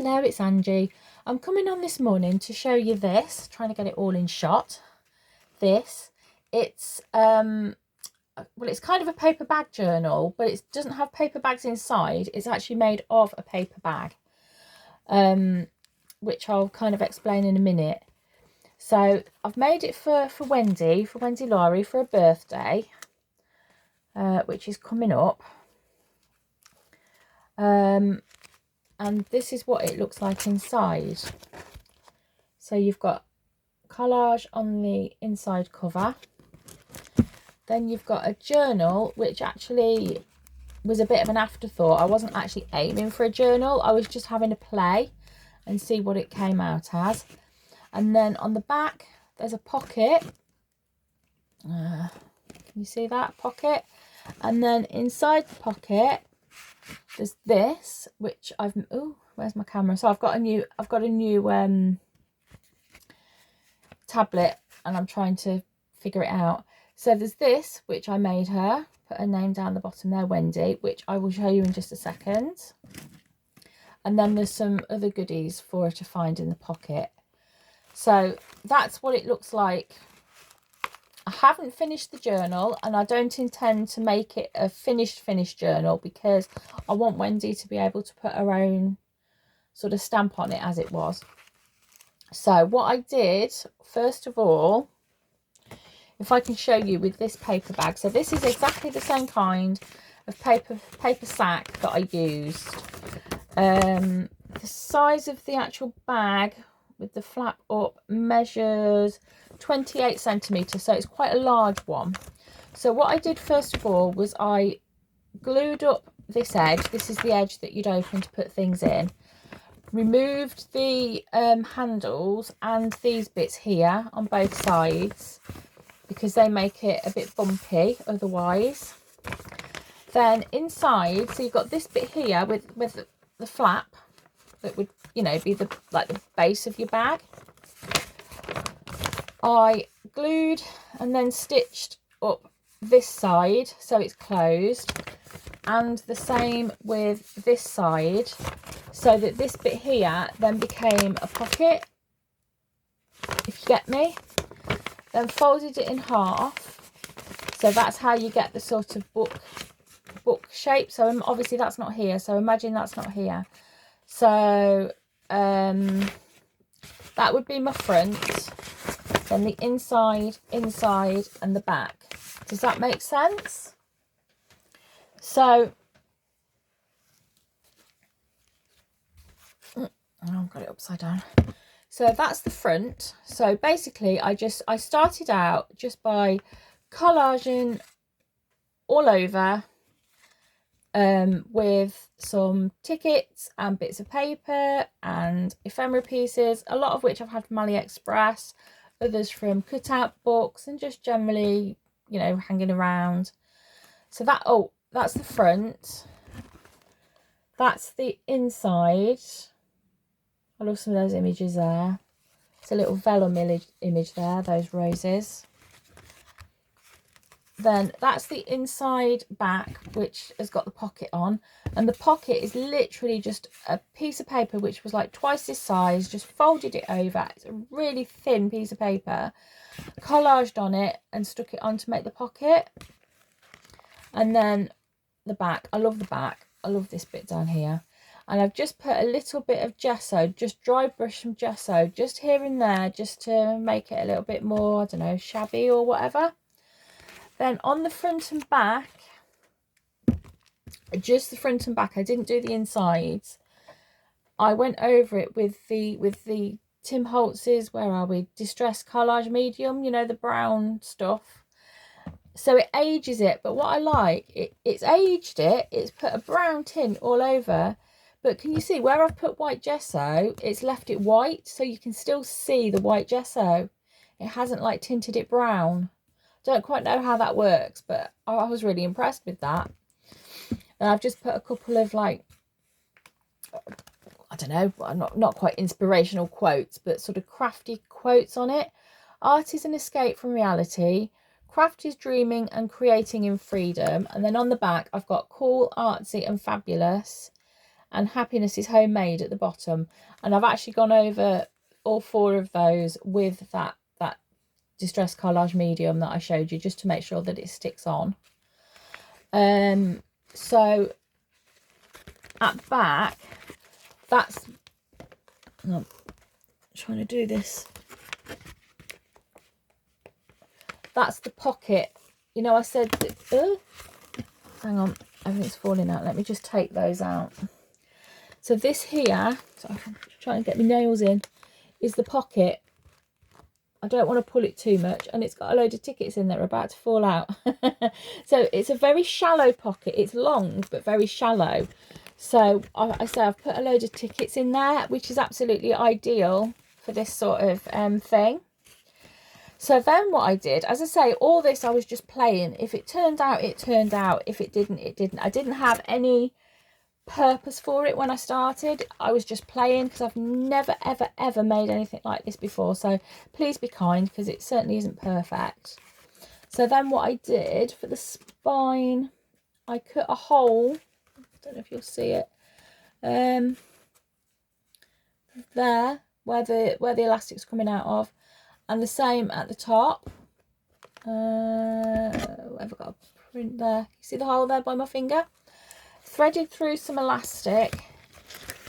Hello, it's Angie. I'm coming on this morning to show you this, trying to get it all in shot. It's well, it's kind of a paper bag journal, but it doesn't have paper bags inside. It's actually made of a paper bag, which I'll kind of explain in a minute. So I've made it for Wendy Lawrie, for a birthday, which is coming up. And this is what it looks like inside. So you've got collage on the inside cover. Then you've got a journal, which actually was a bit of an afterthought. I wasn't actually aiming for a journal. I was just having a play and see what it came out as. And then on the back, there's a pocket. Can you see that pocket? And then inside the pocket, there's this, which where's my camera? So I've got a new tablet, and I'm trying to figure it out. So there's this, which I made her, put her name down the bottom there, Wendy, which I will show you in just a second. And then there's some other goodies for her to find in the pocket. So that's what it looks like. I haven't finished the journal, and I don't intend to make it a finished journal, because I want Wendy to be able to put her own sort of stamp on it as it was. So what I did, first of all, if I can show you with this paper bag. So this is exactly the same kind of paper sack that I used. The size of the actual bag with the flap up measures 28 centimeters, so it's quite a large one. So what I did first of all was I glued up this edge. This is the edge that you'd open to put things in. Removed the handles and these bits here on both sides, because they make it a bit bumpy otherwise. Then inside, so you've got this bit here with the flap that would, you know, be the base of your bag. I glued and then stitched up this side so it's closed, and the same with this side, so that this bit here then became a pocket, if you get me. Then folded it in half, so that's how you get the sort of book shape. So obviously that's not here, so imagine that's not here. So that would be my front, then the inside, and the back. Does that make sense? So I've got it upside down. So that's the front. So basically I started out just by collaging all over with some tickets and bits of paper and ephemera pieces, a lot of which I've had from AliExpress, others from cutout books, and just generally, you know, hanging around. So that's the front. That's the inside. I love some of those images there. It's a little vellum image there, those roses. Then that's the inside back, which has got the pocket on, and the pocket is literally just a piece of paper which was like twice this size, just folded it over. It's a really thin piece of paper, collaged on it and stuck it on to make the pocket. And then the back, I love the back, I love this bit down here, and I've just put a little bit of gesso, just dry brush some gesso just here and there, just to make it a little bit more, I don't know, shabby or whatever. Then on the front and back, just the front and back, I didn't do the insides. I went over it with the Tim Holtz's, where are we, Distress Collage Medium, you know, the brown stuff. So it ages it, but what I like, it's aged it, it's put a brown tint all over, but can you see where I've put white gesso, it's left it white, so you can still see the white gesso. It hasn't like tinted it brown. Don't quite know how that works, but I was really impressed with that. And I've just put a couple of, like, I don't know, not quite inspirational quotes, but sort of crafty quotes on it. Art is an escape from reality. Craft is dreaming and creating in freedom. And then on the back, I've got cool, artsy and fabulous. and Happiness is Homemade at the bottom. And I've actually gone over all 4 of those with that Distress Collage medium that I showed you, just to make sure that it sticks on. So at back, that's, I'm trying to do this, that's the pocket. You know, I said that, hang on, everything's falling out. Let me just take those out. So this here, so I'm trying to get my nails in, is the pocket. I don't want to pull it too much, and it's got a load of tickets in there about to fall out. So it's a very shallow pocket. It's long but very shallow. So I say I've put a load of tickets in there, which is absolutely ideal for this sort of thing. So then what I did, as I say, all this I was just playing. If it turned out, it turned out. If it didn't, it didn't. I didn't have any purpose for it when I started. I was just playing, because I've never ever made anything like this before, so please be kind, because it certainly isn't perfect. So then what I did for the spine, I cut a hole, I don't know if you'll see it, there where the elastic's coming out of, and the same at the top. I've got a print there, you see the hole there by my finger? Threaded through some elastic,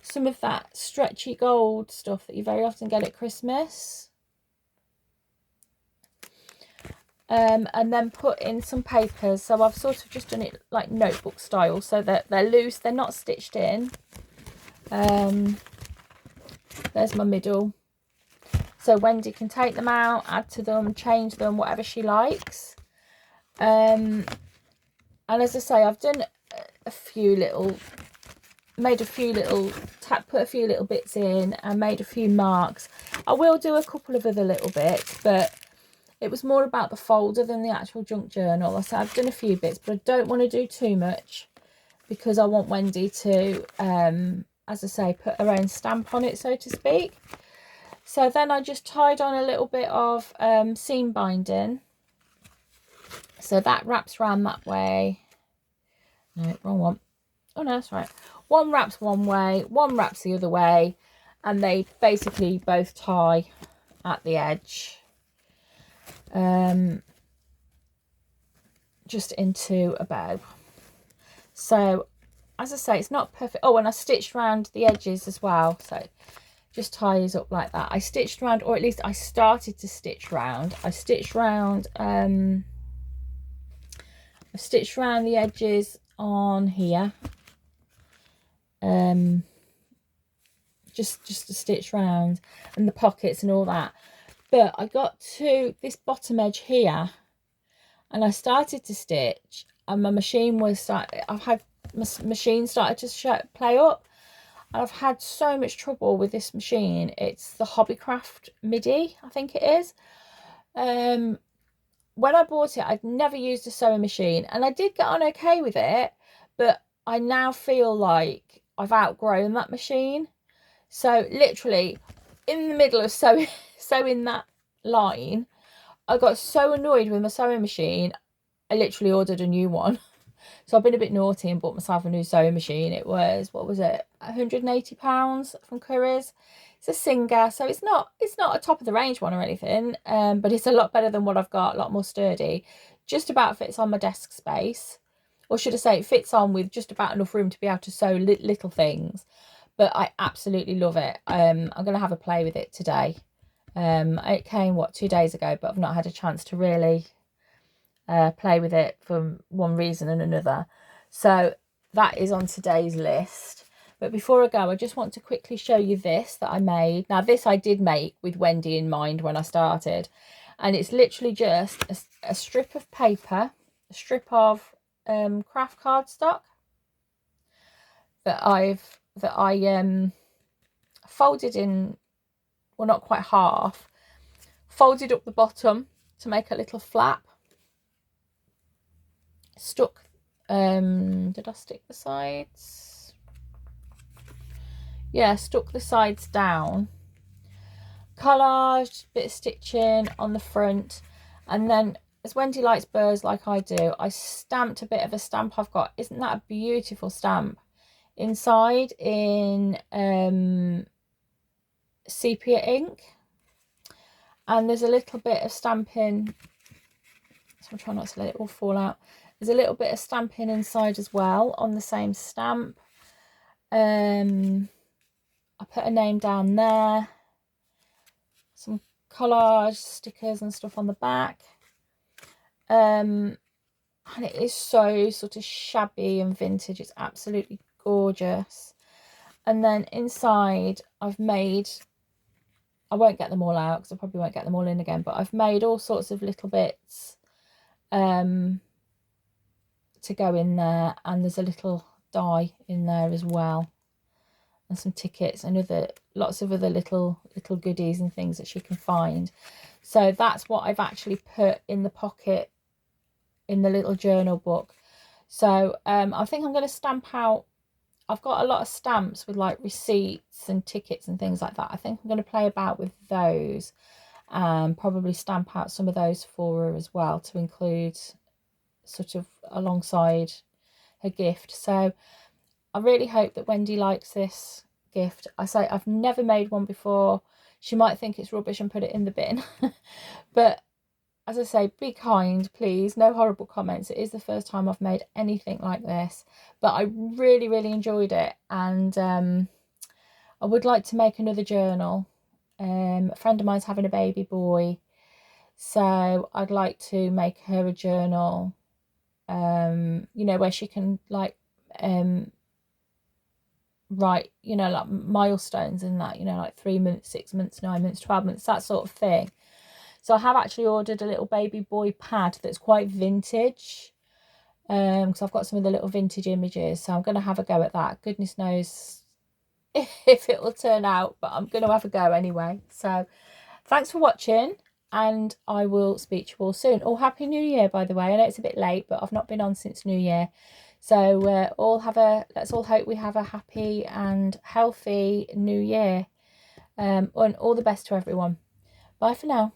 some of that stretchy gold stuff that you very often get at Christmas, and then put in some papers. So I've sort of just done it like notebook style, so that they're loose, they're not stitched in. There's my middle, so Wendy can take them out, add to them, change them, whatever she likes. And as I say, I've done a few little, put a few little bits in and made a few marks. I will do a couple of other little bits, but it was more about the folder than the actual junk journal. So I've done a few bits, but I don't want to do too much, because I want Wendy to, as I say, put her own stamp on it, so to speak. So then I just tied on a little bit of seam binding. So that wraps around that way. No, wrong one. Oh no, that's right. One wraps one way, one wraps the other way, and they basically both tie at the edge, just into a bow. So as I say, it's not perfect. Oh, and I stitched around the edges as well, so it just ties up like that. I stitched around, or at least I started to stitch around. I stitched around the edges on here, just to stitch round, and the pockets and all that. But I got to this bottom edge here, and I started to stitch, and my machine was machine started to play up, and I've had so much trouble with this machine. It's the Hobbycraft MIDI, I think it is. When I bought it, I'd never used a sewing machine, and I did get on okay with it, but I now feel like I've outgrown that machine. So literally in the middle of sewing that line, I got so annoyed with my sewing machine, I literally ordered a new one. So I've been a bit naughty and bought myself a new sewing machine. It was, what was it, £180 from Currys. It's a Singer, so it's not a top of the range one or anything, but it's a lot better than what I've got, a lot more sturdy. Just about fits on my desk space, or should I say it fits on with just about enough room to be able to sew little things. But I absolutely love it. I'm going to have a play with it today. It came, 2 days ago, but I've not had a chance to really play with it for one reason and another. So that is on today's list. But before I go, I just want to quickly show you this that I made. Now, this I did make with Wendy in mind when I started. And it's literally just a strip of paper, a strip of craft cardstock that I folded in, well, not quite half, folded up the bottom to make a little flap. Stuck, did I stick the sides? Yeah, stuck the sides down, collaged, bit of stitching on the front, and then, as Wendy likes birds like I do, I stamped a bit of a stamp I've got. Isn't that a beautiful stamp? inside in sepia ink, and there's a little bit of stamping, so I'm trying not to let it all fall out. There's a little bit of stamping inside as well on the same stamp. I put a name down there, some collage stickers and stuff on the back, and it is so sort of shabby and vintage. It's absolutely gorgeous. And then inside I've made, I won't get them all out because I probably won't get them all in again, but I've made all sorts of little bits to go in there, and there's a little die in there as well, and some tickets and lots of other little goodies and things that she can find. So that's what I've actually put in the pocket in the little journal book. So I think I'm going to stamp out, I've got a lot of stamps with like receipts and tickets and things like that. I think I'm going to play about with those and probably stamp out some of those for her as well, to include sort of alongside her gift. So I really hope that Wendy likes this gift. I say I've never made one before. She might think it's rubbish and put it in the bin. But as I say, be kind, please. No horrible comments. It is the first time I've made anything like this. But I really, really enjoyed it. And I would like to make another journal. A friend of mine's having a baby boy. So I'd like to make her a journal, you know, where she can like write, you know, like milestones and that, you know, like 3 months, 6 months, 9 months, 12 months, that sort of thing. So I have actually ordered a little baby boy pad that's quite vintage, because I've got some of the little vintage images. So I'm going to have a go at that. Goodness knows if it will turn out, but I'm going to have a go anyway. So thanks for watching, and I will speak to you all soon. Oh, Happy New Year, by the way. I know it's a bit late, but I've not been on since New Year. So let's all hope we have a happy and healthy New Year. And all the best to everyone. Bye for now.